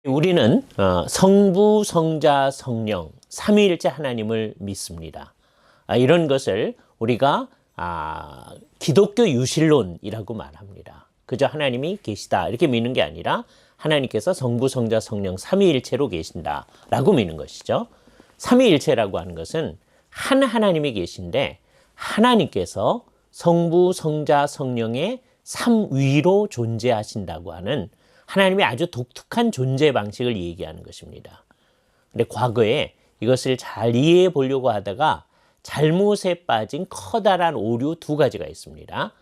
우리는 성부, 성자, 성령, 삼위일체 하나님을 믿습니다. 이런 것을 우리가 기독교 유실론이라고 말합니다. 그저 하나님이 계시다 이렇게 믿는 게 아니라 하나님께서 성부, 성자, 성령 삼위일체로 계신다라고 믿는 것이죠. 삼위일체라고 하는 것은 한 하나님이 계신데 하나님께서 성부, 성자, 성령의 삼위로 존재하신다고 하는 하나님의 아주 독특한 존재 방식을 얘기하는 것입니다. 근데 과거에 이것을 잘 이해해 보려고 하다가 잘못에 빠진 커다란 오류 두 가지가 있습니다.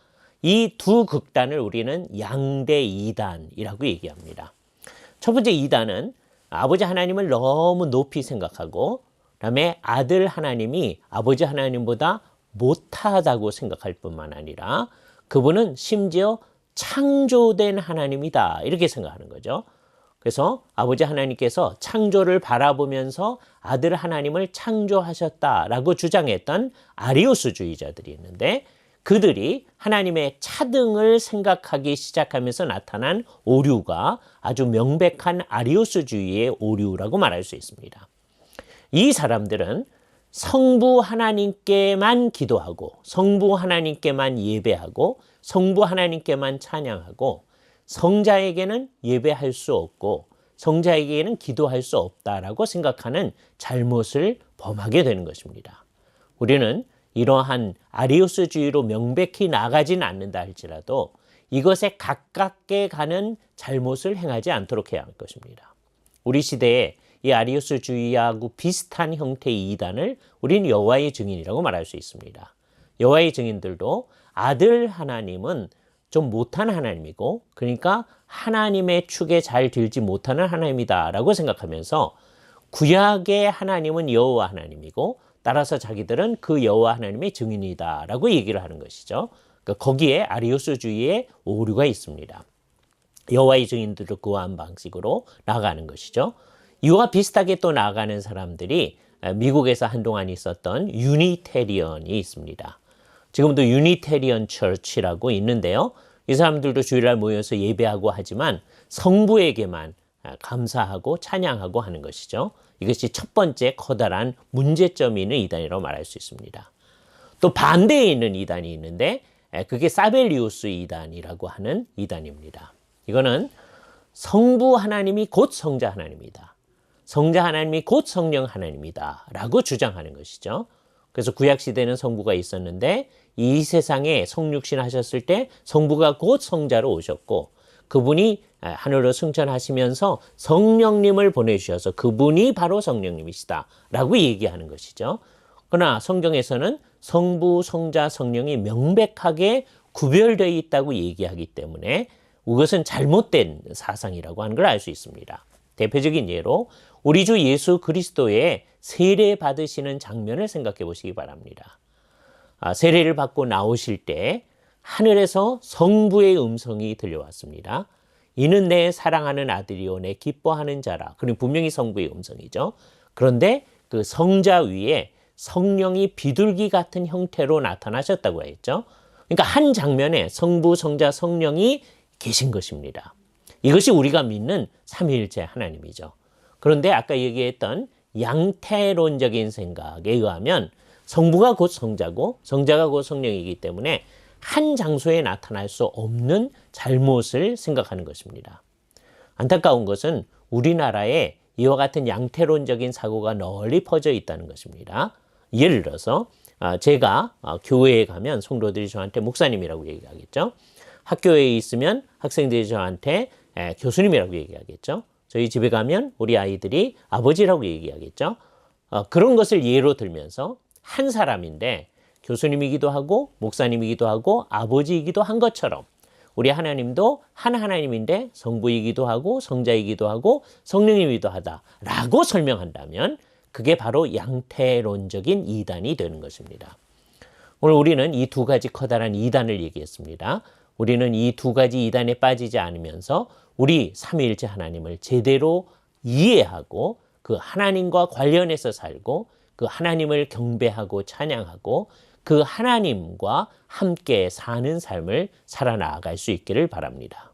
이 두 극단을 우리는 양대 이단이라고 얘기합니다. 첫 번째 이단은 아버지 하나님을 너무 높이 생각하고 그다음에 아들 하나님이 아버지 하나님보다 못하다고 생각할 뿐만 아니라 그분은 심지어 창조된 하나님이다 이렇게 생각하는 거죠. 그래서 아버지 하나님께서 창조를 바라보면서 아들 하나님을 창조하셨다라고 주장했던 아리우스주의자들이 있는데 그들이 하나님의 차등을 생각하기 시작하면서 나타난 오류가 아주 명백한 아리우스주의의 오류라고 말할 수 있습니다. 이 사람들은 성부 하나님께만 기도하고 성부 하나님께만 예배하고 성부 하나님께만 찬양하고 성자에게는 예배할 수 없고 성자에게는 기도할 수 없다라고 생각하는 잘못을 범하게 되는 것입니다. 우리는 이러한 아리우스주의로 명백히 나가지는 않는다 할지라도 이것에 가깝게 가는 잘못을 행하지 않도록 해야 할 것입니다. 우리 시대에 이 아리우스주의하고 비슷한 형태의 이단을 우리는 여호와의 증인이라고 말할 수 있습니다. 여호와의 증인들도 아들 하나님은 좀 못한 하나님이고 그러니까 하나님의 축에 잘 들지 못하는 하나님이다라고 생각하면서 구약의 하나님은 여호와 하나님이고 따라서 자기들은 그 여호와 하나님의 증인이다라고 얘기를 하는 것이죠. 그러니까 거기에 아리우스주의의 오류가 있습니다. 여호와의 증인들도 그러한 방식으로 나아가는 것이죠. 이와 비슷하게 또 나아가는 사람들이 미국에서 한동안 있었던 유니테리언이 있습니다. 지금도 유니테리언 처치라고 있는데요. 이 사람들도 주일날 모여서 예배하고 하지만 성부에게만 감사하고 찬양하고 하는 것이죠. 이것이 첫 번째 커다란 문제점이 있는 이단이라고 말할 수 있습니다. 또 반대에 있는 이단이 있는데 그게 사벨리우스 이단이라고 하는 이단입니다. 이거는 성부 하나님이 곧 성자 하나님이다. 성자 하나님이 곧 성령 하나님이다 라고 주장하는 것이죠. 그래서 구약시대는 성부가 있었는데 이 세상에 성육신 하셨을 때 성부가 곧 성자로 오셨고 그분이 하늘로 승천하시면서 성령님을 보내주셔서 그분이 바로 성령님이시다 라고 얘기하는 것이죠. 그러나 성경에서는 성부, 성자, 성령이 명백하게 구별되어 있다고 얘기하기 때문에 이것은 잘못된 사상이라고 하는 걸 알 수 있습니다. 대표적인 예로 우리 주 예수 그리스도의 세례 받으시는 장면을 생각해 보시기 바랍니다. 세례를 받고 나오실 때 하늘에서 성부의 음성이 들려왔습니다. 이는 내 사랑하는 아들이요 내 기뻐하는 자라. 그럼 분명히 성부의 음성이죠. 그런데 그 성자 위에 성령이 비둘기 같은 형태로 나타나셨다고 했죠. 그러니까 한 장면에 성부, 성자, 성령이 계신 것입니다. 이것이 우리가 믿는 삼위일체 하나님이죠. 그런데 아까 얘기했던 양태론적인 생각에 의하면 성부가 곧 성자고 성자가 곧 성령이기 때문에 한 장소에 나타날 수 없는 잘못을 생각하는 것입니다. 안타까운 것은 우리나라에 이와 같은 양태론적인 사고가 널리 퍼져 있다는 것입니다. 예를 들어서 제가 교회에 가면 성도들이 저한테 목사님이라고 얘기하겠죠. 학교에 있으면 학생들이 저한테 교수님이라고 얘기하겠죠. 저희 집에 가면 우리 아이들이 아버지라고 얘기하겠죠. 그런 것을 예로 들면서 한 사람인데 교수님이기도 하고 목사님이기도 하고 아버지이기도 한 것처럼 우리 하나님도 한 하나님인데 성부이기도 하고 성자이기도 하고 성령이기도 하다라고 설명한다면 그게 바로 양태론적인 이단이 되는 것입니다. 오늘 우리는 이 두 가지 커다란 이단을 얘기했습니다. 우리는 이 두 가지 이단에 빠지지 않으면서 우리 삼위일체 하나님을 제대로 이해하고 그 하나님과 관련해서 살고 그 하나님을 경배하고 찬양하고 그 하나님과 함께 사는 삶을 살아나갈 수 있기를 바랍니다.